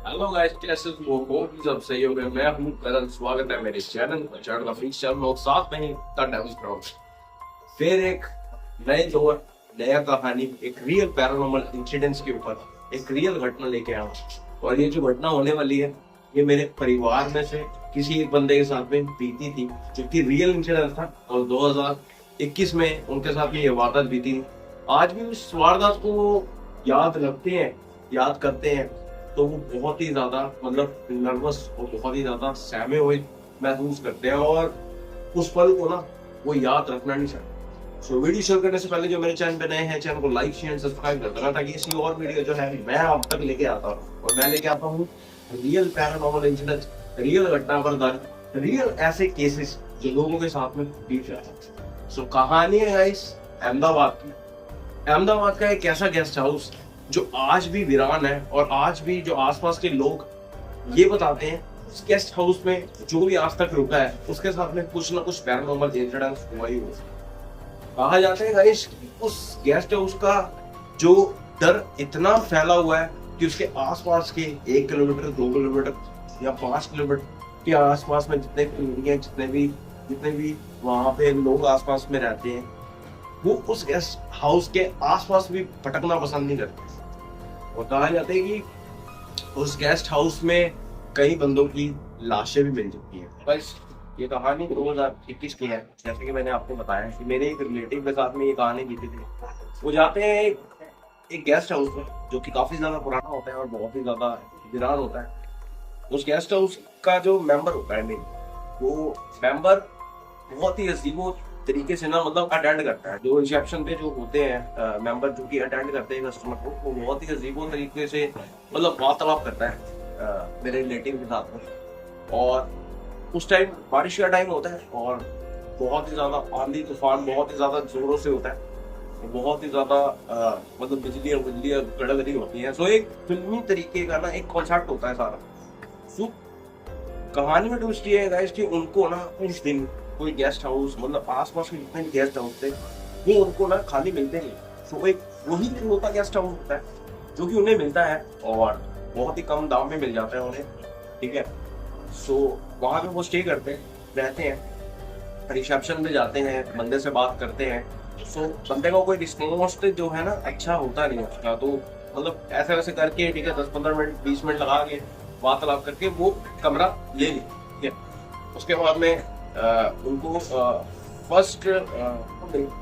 Hello guys, कैसे हो? Hope सब सही हो गए। मैं हूं करण, स्वागत है मेरे चैनल का फीचर लोग साथ में ही द डेविल्स क्राउन। फिर एक नए दौर, नया कहानी, एक रियल पैरानॉर्मल इंसिडेंट्स के ऊपर एक रियल घटना लेके आया हूं। और ये जो घटना होने वाली है, ये मेरे परिवार में से किसी एक बंदे के साथ में बीती थी, जो कि रियल इंसिडेंट था। और 2021 में उनके साथ में ये वारदात बीती थी। आज भी उस वारदात को याद रखते हैं, याद करते हैं, तो वो बहुत ही ज्यादा मतलब नर्वस और बहुत ही ज्यादा सहमे हुए महसूस करते हैं। और उस पल को ना वो याद रखना नहीं चाहते। सो वीडियो शुरू करने से पहले जो मेरे चैनल पे नए हैं, चैनल को लाइक शेयर सब्सक्राइब कर देना, ताकि इसी और वीडियो जो है मैं आप तक लेके आता हूँ। और मैं लेके आता हूँ रियल पैरानॉर्मल इंसिडेंट, रियल घटना बरदारी, रियल ऐसे केसेस जो लोगों के साथ में बीत रहा है। सो कहानी है गाइस अहमदाबाद की। अहमदाबाद का एक ऐसा गेस्ट हाउस जो आज भी वीरान है, और आज भी जो आसपास के लोग ये बताते हैं उस गेस्ट हाउस में जो भी आज तक रुका है उसके साथ में कुछ ना कुछ पैरानॉर्मल इंसिडेंट हुआ ही हुआ। कहा जाता है गाइस उस गेस्ट हाउस का जो डर इतना फैला हुआ है कि उसके आसपास के 1 किलोमीटर 2 किलोमीटर या 5 किलोमीटर के आसपास में जितने भी एरिया, जितने भी वहां पे लोग आसपास में रहते हैं, वो उस गेस्ट हाउस के आसपास भी भटकना पसंद नहीं करते। और कहा जाता है कि उस गेस्ट हाउस में कई बंदों की लाशें भी मिल चुकी हैं। बस ये कहानी 2021 की है। जैसे कि मैंने आपको बताया कि मेरे एक रिलेटिव के साथ में ये कहानी बीती थी। वो जाते हैं एक गेस्ट हाउस में जो कि काफी ज्यादा पुराना होता है और बहुत ही ज्यादा वीरान होता है। उस गेस्ट हाउस का जो मेंबर होता है मेन, वो मेंबर बहुत ही अजीबो तरीके से ना मतलब अटेंड करता है। जो रिसेप्शन पे जो होते हैं मेंबर जो कि अटेंड करते हैं कस्टमर को, वो बहुत ही अजीबो तरीके से मतलब वार्तालाप करता है मेरे रिलेटिव के साथ में। और उस टाइम बारिश का टाइम होता है और बहुत ही ज्यादा आंधी तूफान बहुत ही ज्यादा जोरों से होता है। बहुत ही ज्यादा मतलब बिजलियां कड़क रही होती हैं। सो एक फिल्मी तरीके का ना एक कॉन्सेप्ट होता है सारा। सो कहानी में ट्विस्ट ये है गाइस कि उनको ना उस दिन कोई गेस्ट हाउस मतलब आसपास के जितने भी गेस्ट हाउस थे वो उनको ना खाली मिलते नहीं। सो एक वही होता गेस्ट हाउस होता है जो कि उन्हें मिलता है और बहुत ही कम दाम में मिल जाता है उन्हें, ठीक है। सो वहां पे वो स्टे करते हैं, रहते हैं, रिसेप्शन पे जाते हैं, बंदे से बात करते हैं। सो बंदे का कोई रिस्पॉन्स जो है ना अच्छा होता नहीं उसका, तो मतलब ऐसे वैसे करके ठीक है 10-15 मिनट 20 मिनट लगा के वार्तालाप करके वो कमरा ले ली, ठीक है। उसके बाद में उनको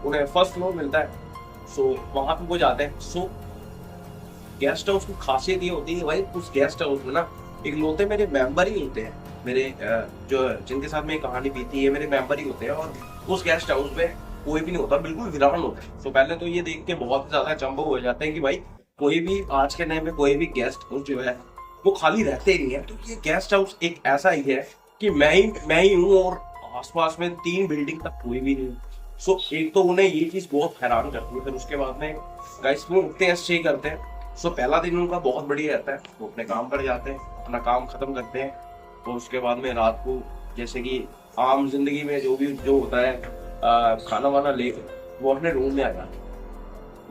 उन्हें फर्स्ट फ्लोर मिलता है। सो वहां पे वो जाते हैं। सो गेस्ट हाउस की खासियत ये होती है भाई, उस गेस्ट हाउस में ना इकलौते मेरे मेंबर ही होते हैं। मेरे जो जिनके साथ में कहानी बीती है मेरे मेंबर ही होते हैं। और उस गेस्ट हाउस में कोई भी नहीं होता, बिल्कुल वीरान होता है। तो पहले तो ये देख के बहुत ही ज्यादा अचंभव हो जाते हैं कि भाई कोई भी आज के टाइम में कोई भी गेस्ट हाउस जो है वो खाली रहते ही नहीं है। तो ये गेस्ट हाउस एक ऐसा ही है कि मैं ही हूँ और आसपास में 3 बिल्डिंग तक कोई भी नहीं। सो एक तो उन्हें ये चीज बहुत हैरान करती है। फिर उसके बाद में गाइस वो उठते हैं, स्टे करते हैं। सो पहला दिन उनका बहुत बढ़िया रहता है, वो अपने काम पर जाते हैं, अपना काम खत्म करते हैं। तो उसके बाद में रात को जैसे कि आम जिंदगी में जो होता है खाना वाना ले वो अपने रूम में आ जाते हैं।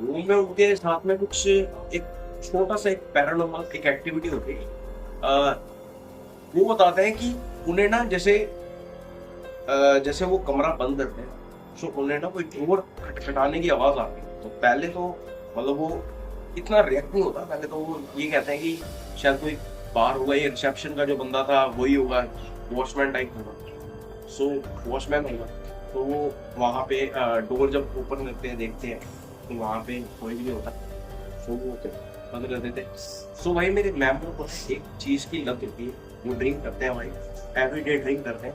रूम में उनके साथ में कुछ एक छोटा सा एक पैरानॉर्मल एक एक्टिविटी होती है। वो बताते हैं कि उन्हें ना जैसे वो कमरा बंद करते हैं, सो उन्हें ना कोई डोर खटखटाने की आवाज आती है। तो पहले तो मतलब वो इतना रिएक्ट नहीं होता। पहले तो वो ये कहते हैं कि शायद कोई बाहर होगा, ये रिसेप्शन का जो बंदा था वही होगा, वॉचमैन टाइप होगा। सो वॉचमैन होगा। तो वो वहाँ पे डोर जब ओपन करते हैं देखते हैं तो वहाँ पे कोई भी नहीं होता। सो वो बंद कर देते। सो भाई मेरे मेंबर को एक चीज की लत होती है, वो ड्रिंक करते हैं भाई, एवरीडे ड्रिंक करते हैं।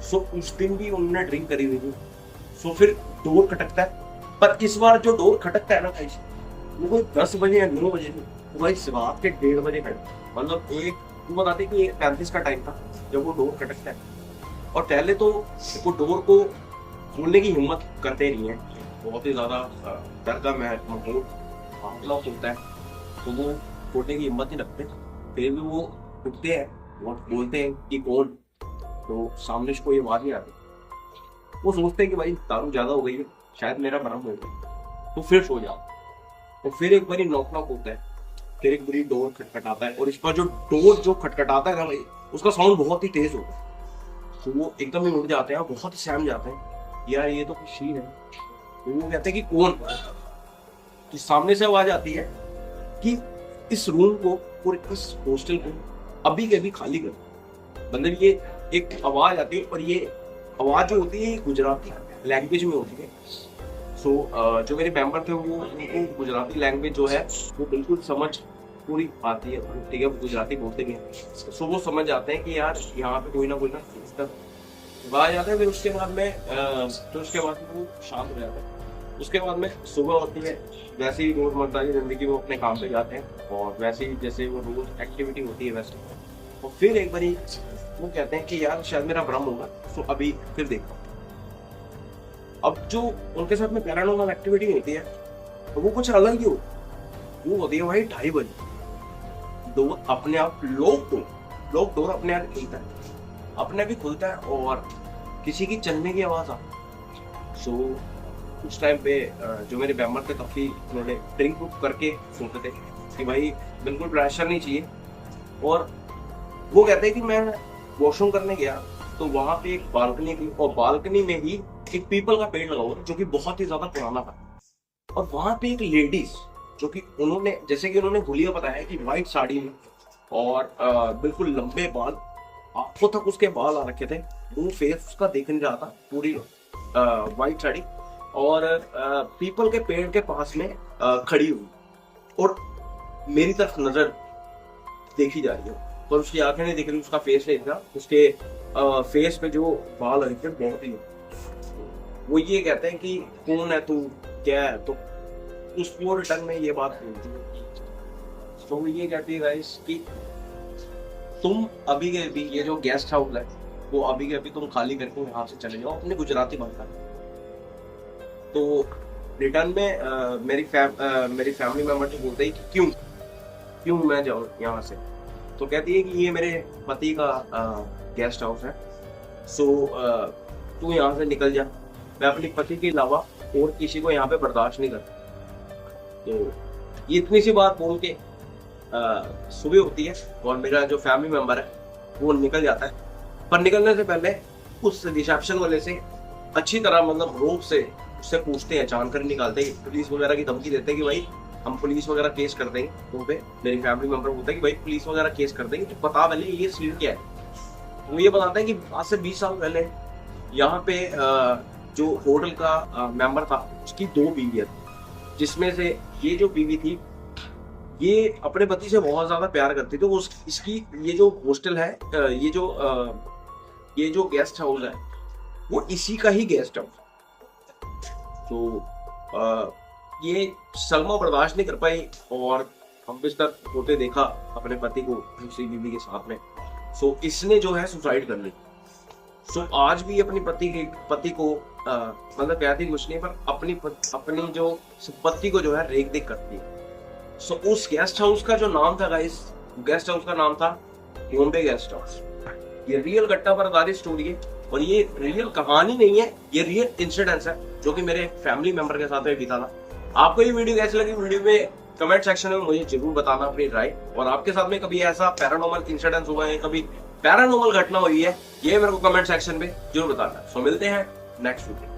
सो उस दिन भी उन्होंने ड्रिंक करी हुई थी। सो फिर डोर खटकता है, पर इस बार जो डोर खटकता है ना भाई वो कोई 10 बजे या 9 बजे नहीं, तो भाई रात के 1:30 बजे खटकता। मतलब वो बताते कि 1:35 का टाइम था जब वो डोर खटकता है। और पहले तो वो डोर को खोलने की हिम्मत करते नहीं है, बहुत ही ज्यादा डर का माहौल होता है, तो वो खोलने की हिम्मत नहीं रखते। फिर भी वो उठते हैं, वो बोलते हैं कि कौन। तो सामने से कोई आवाज नहीं आती। वो सोचते हैं कि भाई दारू ज्यादा हो गई है, शायद मेरा भ्रम हो गया, तो फिर सो जाओ। तो फिर एक बार नॉक नॉक होता है। फिर एक बारी डोर खटखटाता है, और इस पर जो डोर जो खटखटाता है ना भाई, उसका साउंड बहुत ही तेज होता है। तो वो एकदम ही उठ जाते हैं, बहुत ही सहम जाते हैं, यार ये तो कुछ सीन है। तो वो कहते हैं कि कौन? तो सामने से आवाज आती है कि इस रूम को और इस हॉस्टल को अभी के अभी खाली कर। मतलब ये एक आवाज आती है, और ये आवाज जो होती है गुजराती लैंग्वेज में होती है। सो जो मेरे मेंबर थे वो उनको गुजराती लैंग्वेज जो है वो बिल्कुल समझ पूरी आती है, ठीक है, गुजराती बोलते भी हैं। सो वो समझ जाते हैं कि यार यहाँ पे कोई ना आ जाता है। फिर उसके बाद में वो शांत हो जाता है। उसके बाद में सुबह होती है, वैसे ही रोजमर्रा की जिंदगी में अपने काम पे जाते हैं, और वैसे ही जैसे वो रोज एक्टिविटी होती है वैसे। और फिर एक बारी वो कहते हैं कि यार शायद मेरा भ्रम होगा, सो अभी फिर देखता हूँ। अब जो उनके साथ में पैरानॉर्मल एक्टिविटी होती है तो वो कुछ अलग ही हो, वो होती है भाई 2:30 बजे डोर अपने आप लॉक डोर अपने आप खुलता है, अपने भी खुलता है, और किसी की चलने की आवाज आती है। सो उस टाइम पे जो मेरे मेंबर थे काफी उन्होंने ड्रिंक करके सुनते थे कि भाई बिल्कुल प्रेशर नहीं चाहिए। और वो कहते हैं कि मैं वॉशरूम करने गया तो वहां पे एक बालकनी थी, और बालकनी में ही एक पीपल का पेड़ लगा हुआ जो कि बहुत ही ज्यादा पुराना था। और वहां पे एक लेडीज जो कि उन्होंने, जैसे कि उन्होंने हुलिया बताया कि व्हाइट साड़ी में और बिल्कुल लंबे बाल, आंखों तक उसके बाल आ रखे थे, मुंह फेस उसका देख नहीं रहा था, पूरी व्हाइट साड़ी, और पीपल के पेड़ के पास में खड़ी हुई और मेरी तरफ नजर देखी जा रही है। पर उसकी आंखें नहीं दिख रही, उसका फेस नहीं दिख रहा, उसके फेस पे जो बाल है बहुत ही। वो ये कहते हैं कि कौन है तू, क्या है? तो उसको रिटर्न में ये बात बोलती है। तो वो ये कहती है गाइस कि तुम अभी के अभी ये जो गेस्ट हाउस है वो अभी के अभी तुम खाली करके यहाँ से चले जाओ अपने गुजराती भाषा में। तो रिटर्न में मेरी फैमिली मेंबर तो बोलते हैं कि क्यों मैं जाऊँ यहाँ से। तो कहती है कि ये मेरे पति का गेस्ट हाउस है, सो तू यहाँ से निकल जा, मैं अपने पति के अलावा और किसी को यहाँ पे बर्दाश्त नहीं करता। तो ये इतनी सी बात बोल के सुबह होती है, और मेरा जो फैमिली मेंबर है वो निकल जाता है। पर निकलने से पहले उस रिसेप्शन वाले से अच्छी तरह, मतलब रोक से उससे पूछते हैं, जानकारी निकालते हैं, पुलिस वगैरह की धमकी देते हैं कि भाई हम पुलिस वगैरह केस कर देंगे तुम पे। मेरी फैमिली मेंबर बोलता है कि भाई पुलिस वगैरह केस कर देंगे, तो पता पहले ये सीन क्या है। वो ये बताते हैं कि आज से 20 साल पहले यहाँ पे जो होटल का मेंबर था उसकी 2 बीवियां थी, जिसमें से ये जो बीवी थी ये अपने पति से बहुत ज्यादा प्यार करती थी। तो इसकी ये जो हॉस्टल है, ये जो गेस्ट हाउस है वो इसी का ही गेस्ट हाउस। तो ये सलमा बर्दाश्त नहीं कर पाई और हम बिस्तर होते देखा अपने पति को दूसरी बीवी के साथ में। सो इसने जो है सुसाइड कर ली। सो आज भी अपनी पति को मतलब कहती कुछ नहीं, पर अपनी जो पति को जो है रेख देख करती है। सो उस गेस्ट हाउस का जो नाम था गाइस, गेस्ट हाउस का नाम था बॉम्बे गेस्ट हाउस। ये रियल घटना पर आधारित स्टोरी है, और ये रियल कहानी नहीं है, ये रियल इंसिडेंट्स है जो कि मेरे फैमिली मेंबर के साथ में बीता था। आपको ये वीडियो कैसी लगी? वीडियो में कमेंट सेक्शन में मुझे जरूर बताना अपनी राय, और आपके साथ में कभी ऐसा पैरानॉर्मल इंसिडेंस हुआ है, कभी पैरानॉर्मल घटना हुई है, ये मेरे को कमेंट सेक्शन में जरूर बताना। सो मिलते हैं नेक्स्ट वीडियो।